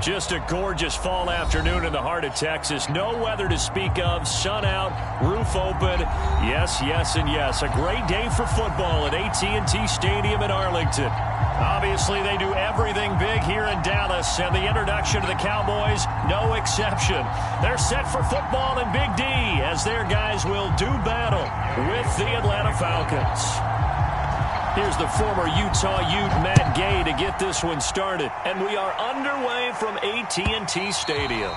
Just a gorgeous fall afternoon in the heart of Texas. No weather to speak of. Sun out, roof open. Yes, yes, and yes. A great day for football at AT&T Stadium in Arlington. Obviously, they do everything big here in Dallas, and the introduction to the Cowboys, no exception. They're set for football in Big D as their guys will do battle with the Atlanta Falcons. Here's the former Utah Ute, Matt Gay, to get this one started. And we are underway from AT&T Stadium.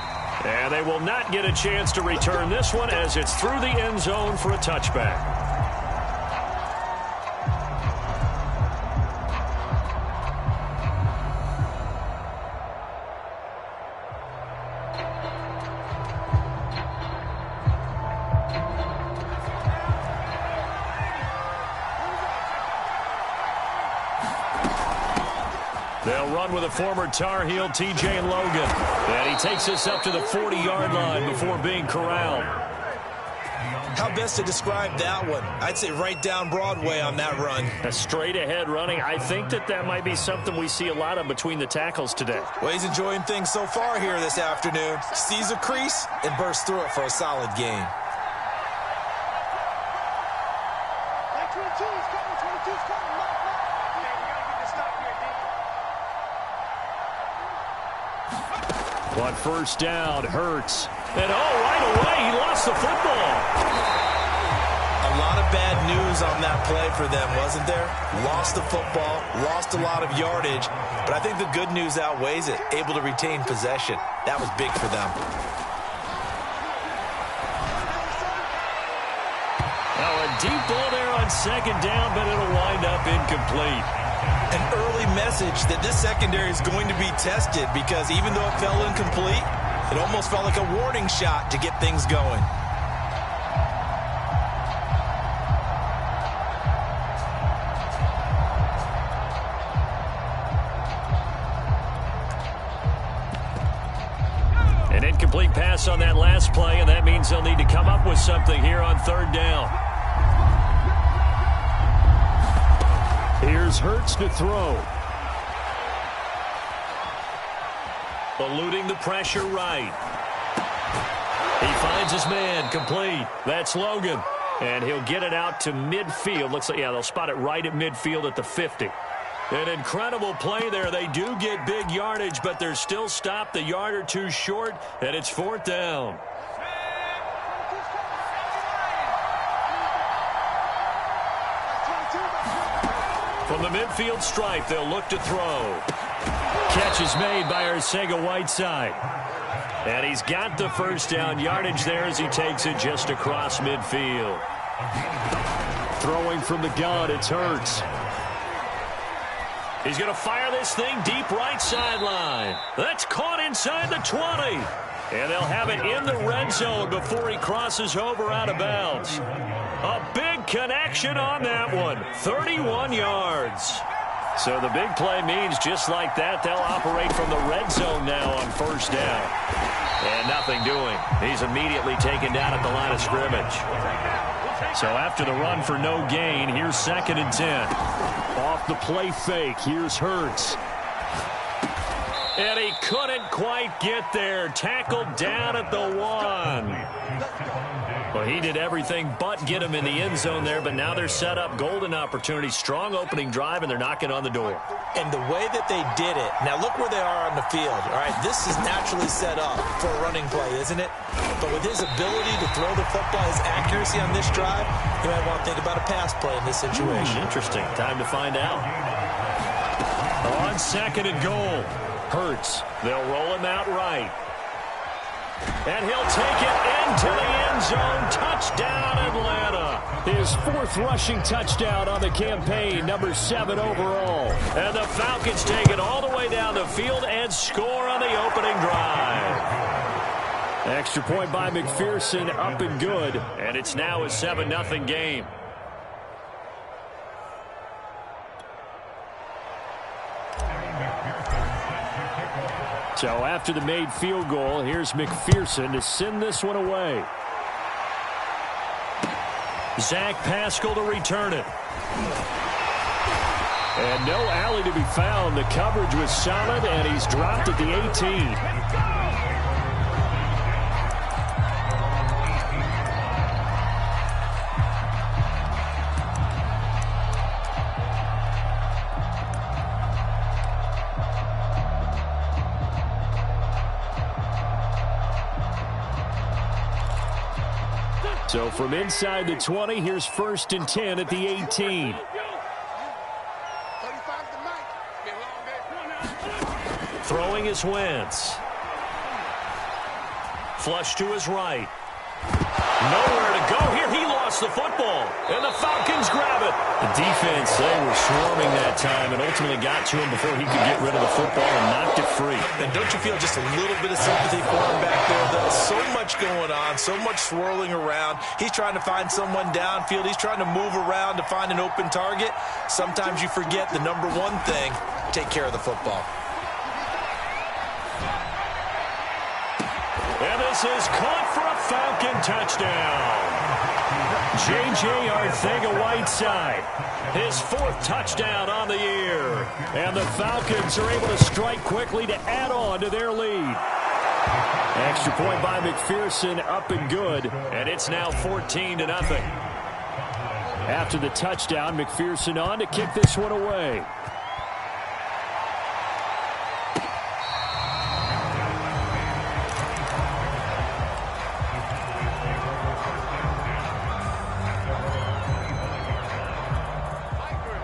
And they will not get a chance to return this one as it's through the end zone for a touchback. They'll run with a former Tar Heel, T.J. Logan. And he takes us up to the 40-yard line before being corralled. How best to describe that one? I'd say right down Broadway on that run. A straight-ahead running. I think that might be something we see a lot of between the tackles today. Well, he's enjoying things so far here this afternoon. Sees a crease and bursts through it for a solid gain. On first down, Hurts. And right away, he lost the football. A lot of bad news on that play for them, wasn't there? Lost the football, lost a lot of yardage, but I think the good news outweighs it. Able to retain possession. That was big for them. Now a deep ball there on second down, but it'll wind up incomplete. An early message that this secondary is going to be tested because even though it fell incomplete, it almost felt like a warning shot to get things going. An incomplete pass on that last play, and that means they'll need to come up with something here on third down. Here's Hurts to throw. Eluding the pressure right. He finds his man, complete. That's Logan. And he'll get it out to midfield. Looks like, yeah, they'll spot it right at midfield at the 50. An incredible play there. They do get big yardage, but they're still stopped a yard or two short, and it's fourth down. From the midfield stripe, they'll look to throw. Catch is made by Arcega-Whiteside. And he's got the first down yardage there as he takes it just across midfield. Throwing from the gun, it's Hurts. He's going to fire this thing deep right sideline. That's caught inside the 20. And they'll have it in the red zone before he crosses over out of bounds. A big connection on that one. 31 yards. So the big play means just like that, they'll operate from the red zone now on first down. And nothing doing. He's immediately taken down at the line of scrimmage. So after the run for no gain, here's 2nd and 10. Off the play fake, here's Hurts. And he couldn't quite get there. Tackled down at the 1. Well, he did everything but get him in the end zone there, but now they're set up. Golden opportunity, strong opening drive, and they're knocking on the door. And the way that they did it, now look where they are on the field. All right, this is naturally set up for a running play, isn't it? But with his ability to throw the football, his accuracy on this drive, you might want to think about a pass play in this situation. Interesting. Time to find out. On 2nd and goal, Hurts. They'll roll him out right. And he'll take it into the end zone. Touchdown, Atlanta. His 4th rushing touchdown on the campaign, number 7 overall. And the Falcons take it all the way down the field and score on the opening drive. Extra point by McPherson, up and good. And it's now a 7-0 game. So after the made field goal, here's McPherson to send this one away. Zach Pascal to return it. And no alley to be found. The coverage was solid, and he's dropped at the 18. So from inside the 20, here's 1st and 10 at the 18. Throwing is Wentz. Flush to his right. Nowhere to go here. He lost the football, and the Falcons grab it. The defense, they were swarming that time and ultimately got to him before he could get rid of the football and knocked it free. And don't you feel just a little bit of sympathy for him back there, though? So much going on, so much swirling around. He's trying to find someone downfield. He's trying to move around to find an open target. Sometimes you forget the number one thing, take care of the football. And this is caught for a Falcon touchdown. J.J. Arcega-Whiteside, his 4th touchdown on the year. And the Falcons are able to strike quickly to add on to their lead. Extra point by McPherson, up and good. And it's now 14-0. After the touchdown, McPherson on to kick this one away.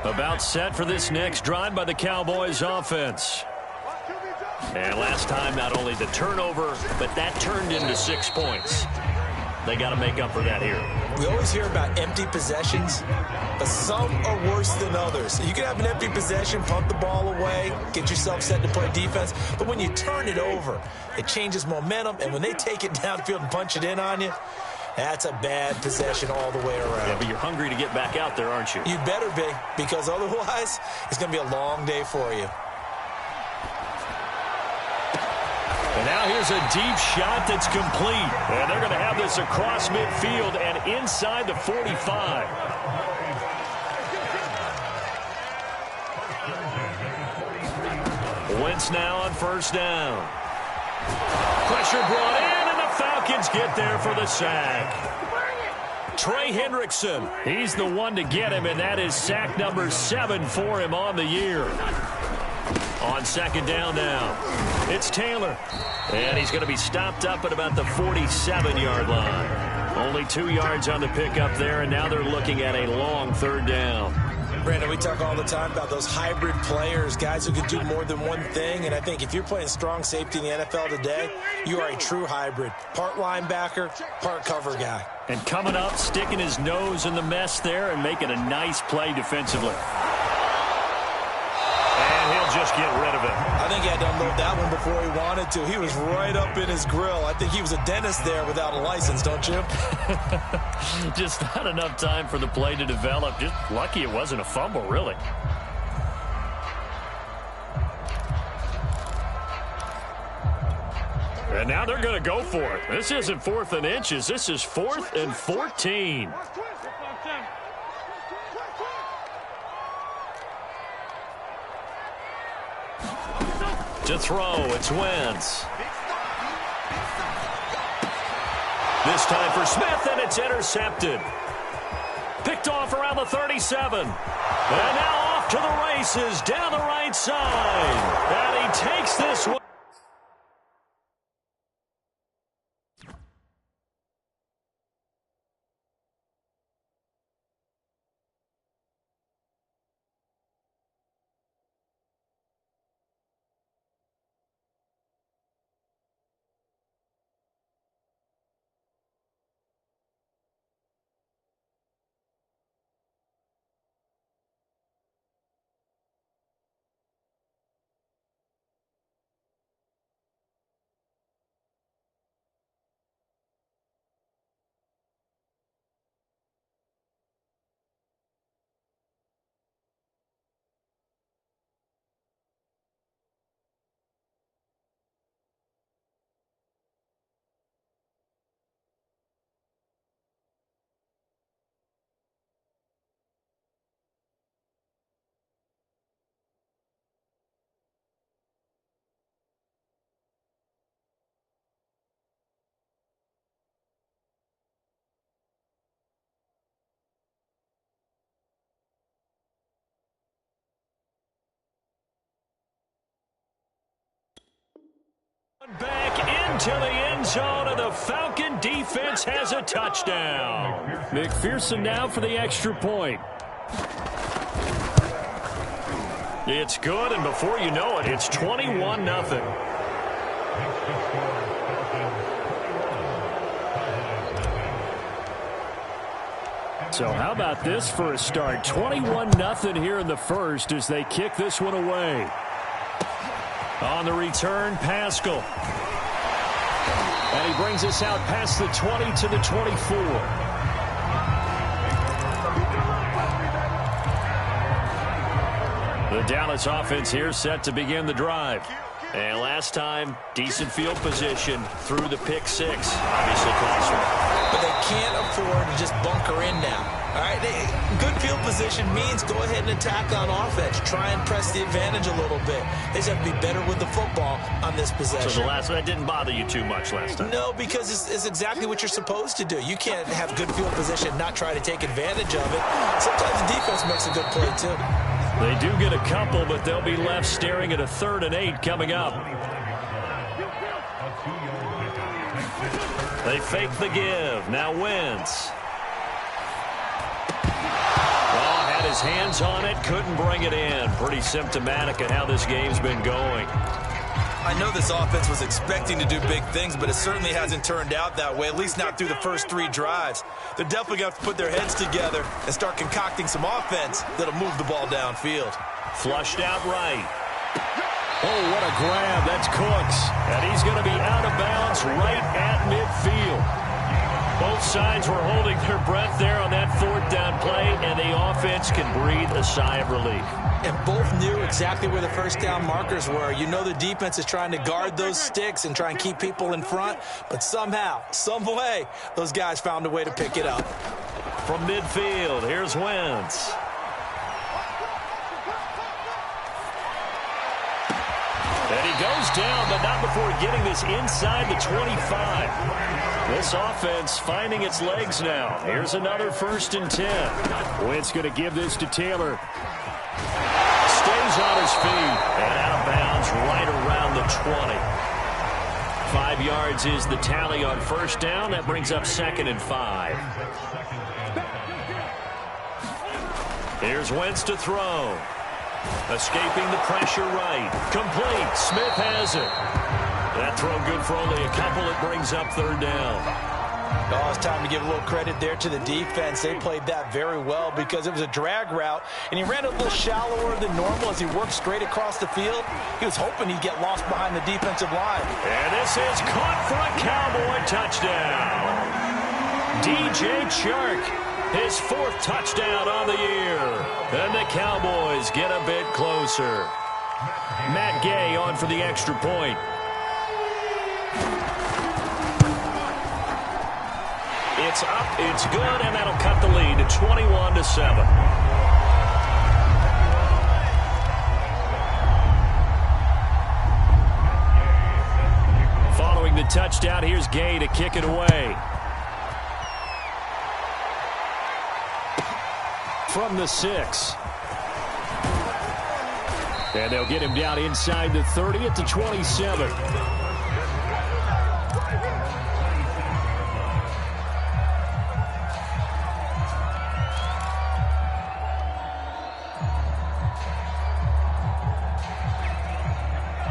About set for this next drive by the Cowboys offense. And last time, not only the turnover, but that turned into 6 points. They got to make up for that here. We always hear about empty possessions, but some are worse than others. You can have an empty possession, pump the ball away, get yourself set to play defense, but when you turn it over, it changes momentum, and when they take it downfield and punch it in on you, that's a bad possession all the way around. Yeah, but you're hungry to get back out there, aren't you? You better be, because otherwise, it's going to be a long day for you. And now here's a deep shot that's complete. And they're going to have this across midfield and inside the 45. Wentz now on 1st down. Pressure brought in. Falcons get there for the sack. Trey Hendrickson, he's the one to get him, and that is sack number 7 for him on the year. On 2nd down now, it's Taylor. And he's going to be stopped up at about the 47-yard line. Only 2 yards on the pickup there, and now they're looking at a long 3rd down. Brandon, we talk all the time about those hybrid players, guys who can do more than one thing. And I think if you're playing strong safety in the NFL today, you are a true hybrid. Part linebacker, part cover guy. And coming up, sticking his nose in the mess there and making a nice play defensively. And he'll just get rid of it. I think he had to unload that one before he wanted to. He was right up in his grill. I think he was a dentist there without a license, don't you? Just not enough time for the play to develop. Just lucky it wasn't a fumble, really. And now they're going to go for it. This isn't 4th and inches. This is 4th and 14. To throw, it's Wentz. This time for Smith, and it's intercepted. Picked off around the 37. And now off to the races down the right side. And he takes this one. Back into the end zone, and the Falcon defense has a touchdown. McPherson now for the extra point. It's good, and before you know it, it's 21-0. So how about this for a start? 21-0 here in the first as they kick this one away. On the return, Pascal. And he brings us out past the 20 to the 24. The Dallas offense here set to begin the drive. And last time, decent field position through the pick six. Obviously cost them. But they can't afford to just bunker in now. All right, good field position means go ahead and attack on offense. Try and press the advantage a little bit. They just have to be better with the football on this possession. So that didn't bother you too much last time? No, because it's exactly what you're supposed to do. You can't have good field position and not try to take advantage of it. Sometimes the defense makes a good play, too. They do get a couple, but they'll be left staring at a 3rd and 8 coming up. They fake the give. Now Wentz. Had his hands on it, couldn't bring it in. Pretty symptomatic of how this game's been going. I know this offense was expecting to do big things, but it certainly hasn't turned out that way, at least not through the first 3 drives. They're definitely going to have to put their heads together and start concocting some offense that'll move the ball downfield. Flushed out right. Oh, what a grab. That's Cooks. And he's going to be out of bounds right at midfield. Both sides were holding their breath there on that 4th down play, and the offense can breathe a sigh of relief. And both knew exactly where the first down markers were. You know the defense is trying to guard those sticks and try and keep people in front, but somehow, some way, those guys found a way to pick it up. From midfield, here's Wentz. And he goes down, but not before getting this inside the 25. This offense finding its legs now. Here's another 1st and 10. Wentz going to give this to Taylor. Stays on his feet and out of bounds right around the 20. 5 yards is the tally on 1st down. That brings up 2nd and 5. Here's Wentz to throw. Escaping the pressure right. Complete. Smith has it. That throw good for only a couple. It brings up 3rd down. Oh, it's time to give a little credit there to the defense. They played that very well because it was a drag route, and he ran a little shallower than normal as he worked straight across the field. He was hoping he'd get lost behind the defensive line. And this is caught for a Cowboy touchdown. DJ Chark, his 4th touchdown on the year. And the Cowboys get a bit closer. Matt Gay on for the extra point. It's up, it's good, and that'll cut the lead to 21-7. Following the touchdown, here's Gay to kick it away. From the 6. And they'll get him down inside the 30 at the 27.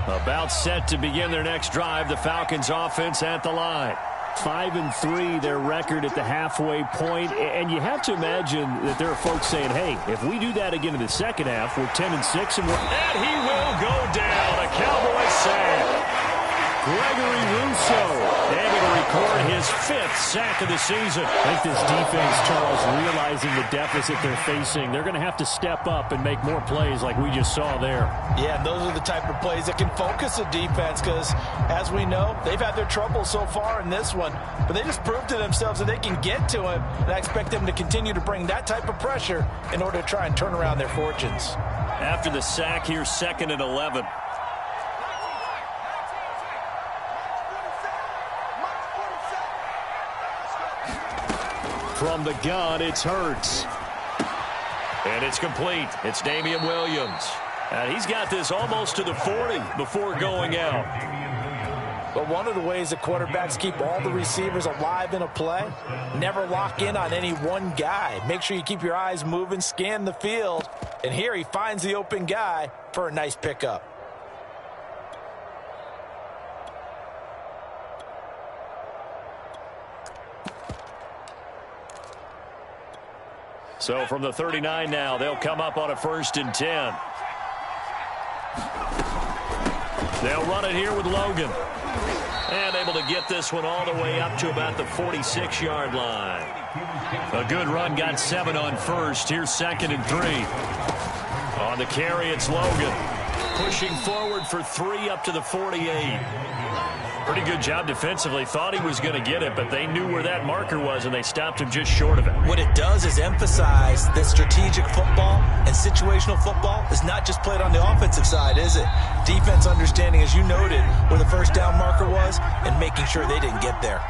About set to begin their next drive. The Falcons offense at the line. 5-3 their record at the halfway point, and you have to imagine that there are folks saying, hey, if we do that again in the second half, we're 10-6 and he will go down. A Cowboy sack. Gregory Rousseau able to record his 5th sack of the season. I think this defense, Charles, realizing the deficit they're facing, they're going to have to step up and make more plays like we just saw there. Yeah, those are the type of plays that can focus a defense because, as we know, they've had their trouble so far in this one. But they just proved to themselves that they can get to him, and I expect them to continue to bring that type of pressure in order to try and turn around their fortunes. After the sack, here's 2nd and 11. From the gun, it's Hurts. And it's complete. It's Damian Williams. And he's got this almost to the 40 before going out. But one of the ways that quarterbacks keep all the receivers alive in a play, never lock in on any one guy. Make sure you keep your eyes moving, scan the field, and here he finds the open guy for a nice pickup. So from the 39 now, they'll come up on a 1st and 10. They'll run it here with Logan. And able to get this one all the way up to about the 46-yard line. A good run, got 7 on 1st. Here's 2nd and 3. On the carry, it's Logan. Pushing forward for 3 up to the 48. Pretty good job defensively. Thought he was going to get it, but they knew where that marker was, and they stopped him just short of it. What it does is emphasize that strategic football and situational football is not just played on the offensive side, is it? Defense understanding, as you noted, where the first down marker was and making sure they didn't get there.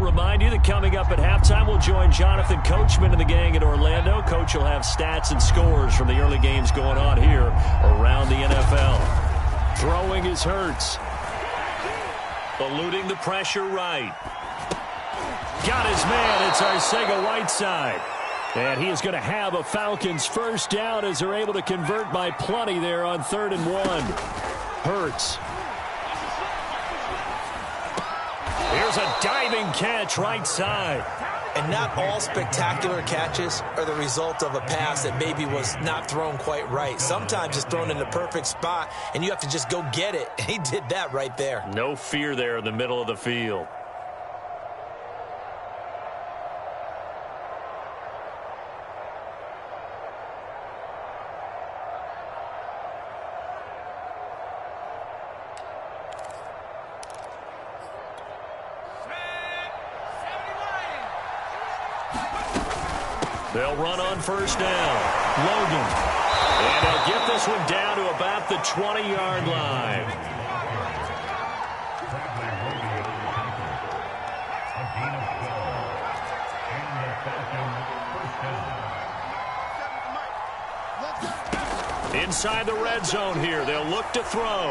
Remind you that coming up at halftime, we'll join Jonathan Coachman and the gang in Orlando. Coach will have stats and scores from the early games going on here around the NFL. Throwing is Hurts. Eluding the pressure right. Got his man. It's Arcega-Whiteside. And he is going to have a Falcons first down as they're able to convert by plenty there on 3rd and 1. Hurts. Here's a diving catch right side. And not all spectacular catches are the result of a pass that maybe was not thrown quite right. Sometimes it's thrown in the perfect spot, and you have to just go get it. And he did that right there. No fear there in the middle of the field. They'll run on first down. Logan. And they'll get this one down to about the 20-yard line. Inside the red zone here. They'll look to throw.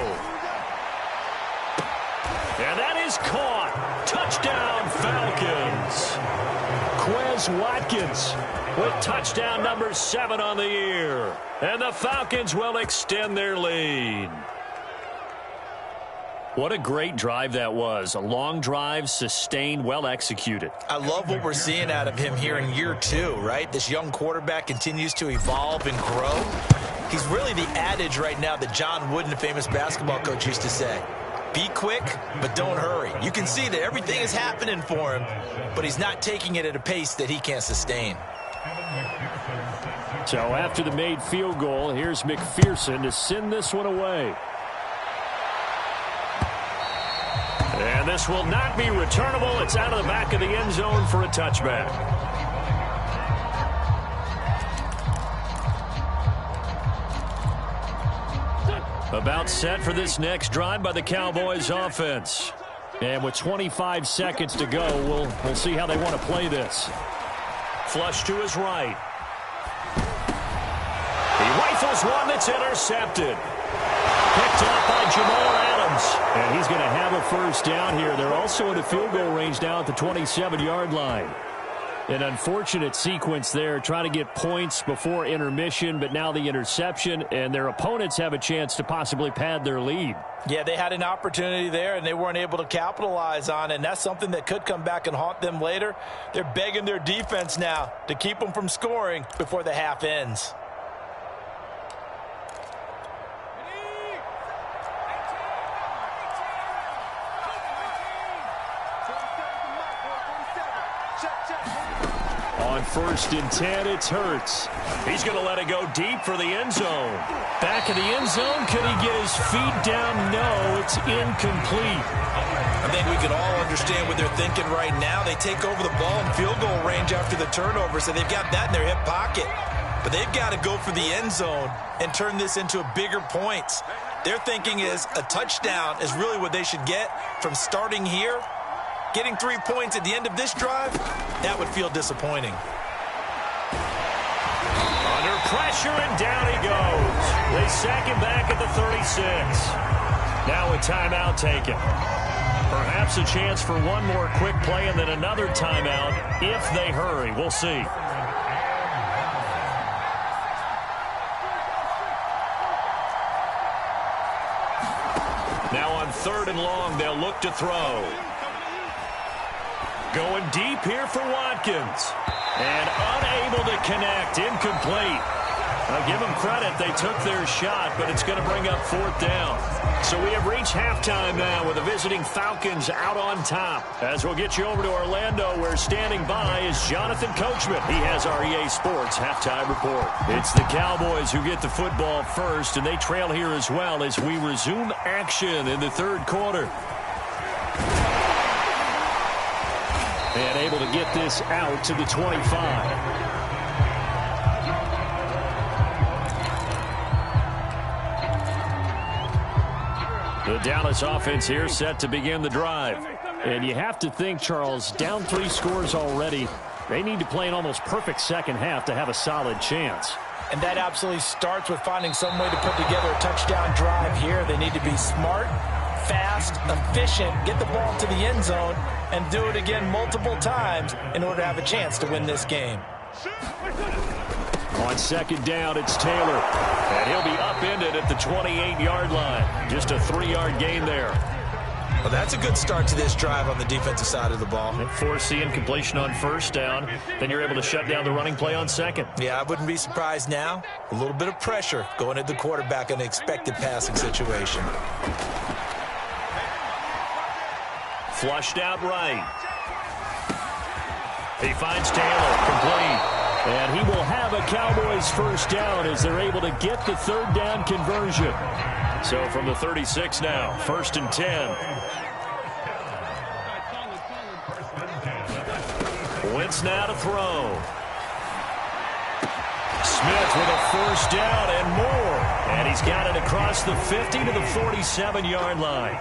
And that is caught. Touchdown, Falcons. Quez Watkins with touchdown number 7 on the year. And the Falcons will extend their lead. What a great drive that was. A long drive, sustained, well executed. I love what we're seeing out of him here in year 2, right? This young quarterback continues to evolve and grow. He's really the adage right now that John Wooden, the famous basketball coach, used to say. Be quick, but don't hurry. You can see that everything is happening for him, but he's not taking it at a pace that he can't sustain. So after the made field goal, here's McPherson to send this one away. And this will not be returnable. It's out of the back of the end zone for a touchback. About set for this next drive by the Cowboys offense. And with 25 seconds to go, we'll see how they want to play this. Flush to his right. He rifles one that's intercepted. Picked up by Jamal Adams. And he's going to have a first down here. They're also in the field goal range now at the 27-yard line. An unfortunate sequence there, trying to get points before intermission, but now the interception, and their opponents have a chance to possibly pad their lead. Yeah, they had an opportunity there, and they weren't able to capitalize on it, and that's something that could come back and haunt them later. They're begging their defense now to keep them from scoring before the half ends. On 1st and 10, it's Hurts. He's going to let it go deep for the end zone. Back in the end zone, could he get his feet down? No, it's incomplete. I think we can all understand what they're thinking right now. They take over the ball in field goal range after the turnover, so they've got that in their hip pocket. But they've got to go for the end zone and turn this into a bigger points. Their thinking is a touchdown is really what they should get from starting here. Getting 3 points at the end of this drive, that would feel disappointing. pressure, and down he goes. They sack him back at the 36. Now a timeout taken. Perhaps a chance for one more quick play and then another timeout if they hurry. We'll see. Now on 3rd and long, they'll look to throw. Going deep here for Watkins. And unable to connect. Incomplete. I'll give them credit. They took their shot, but it's going to bring up 4th down. So we have reached halftime now with the visiting Falcons out on top. As we'll get you over to Orlando, where standing by is Jonathan Coachman. He has our EA Sports halftime report. It's the Cowboys who get the football first, and they trail here as well as we resume action in the 3rd quarter. And able to get this out to the 25. The Dallas offense here set to begin the drive. And you have to think, Charles, down 3 scores already. They need to play an almost perfect second half to have a solid chance. And that absolutely starts with finding some way to put together a touchdown drive here. They need to be smart, fast, efficient, get the ball to the end zone, and do it again multiple times in order to have a chance to win this game. On 2nd down, it's Taylor. And he'll be upended at the 28-yard line. Just a 3-yard gain there. Well, that's a good start to this drive on the defensive side of the ball. Force the incompletion on 1st down. Then you're able to shut down the running play on 2nd. Yeah, I wouldn't be surprised now. A little bit of pressure going at the quarterback in an expected passing situation. Flushed out right. He finds Taylor, complete. And he will have a Cowboys 1st down as they're able to get the 3rd down conversion. So from the 36 now, 1st and 10. Wentz now to throw. Smith with a 1st down and more. And he's got it across the 50 to the 47-yard line.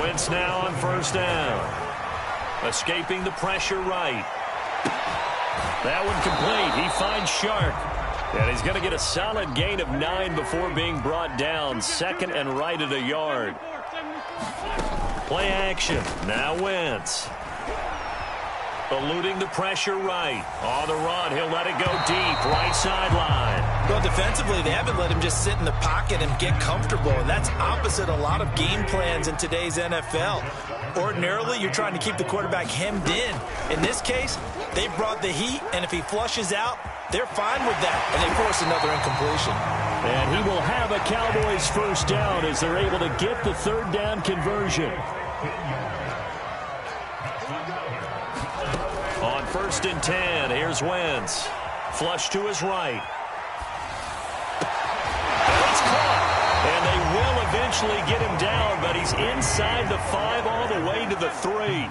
Wentz now on 1st down. Escaping the pressure right. That one complete. He finds Shark. And he's going to get a solid gain of 9 before being brought down. 2nd and right at a yard. Play action. Now Wentz. Eluding the pressure right. On the run, he'll let it go deep. Right sideline. Well, defensively, they haven't let him just sit in the pocket and get comfortable. And that's opposite a lot of game plans in today's NFL. Ordinarily, you're trying to keep the quarterback hemmed in. In this case, they brought the heat, and if he flushes out, they're fine with that, and they force another incompletion. And he will have a Cowboys 1st down as they're able to get the 3rd down conversion. On 1st and 10, here's Wentz. Flush to his right. It's caught. And they will eventually get him down, but he's inside the 5 all the way to the 3.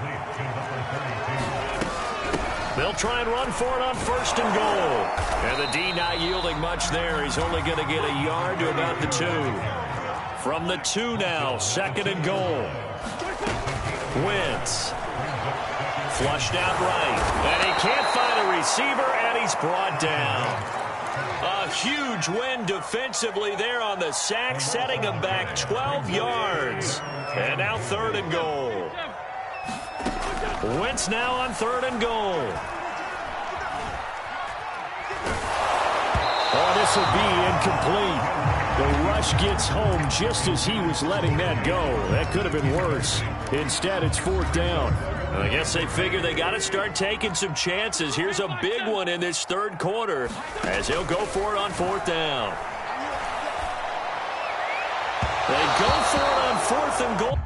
They'll try and run for it on 1st and goal. And the D not yielding much there. He's only going to get a yard to about the 2. From the 2 now, 2nd and goal. Wentz. Flushed out right. And he can't find a receiver, and he's brought down. A huge win defensively there on the sack, setting him back 12 yards. And now 3rd and goal. Wentz now on 3rd and goal. Oh, this will be incomplete. The rush gets home just as he was letting that go. That could have been worse. Instead, it's 4th down. I guess they figure they got to start taking some chances. Here's a big one in this 3rd quarter as he'll go for it on 4th down. They go for it on 4th and goal.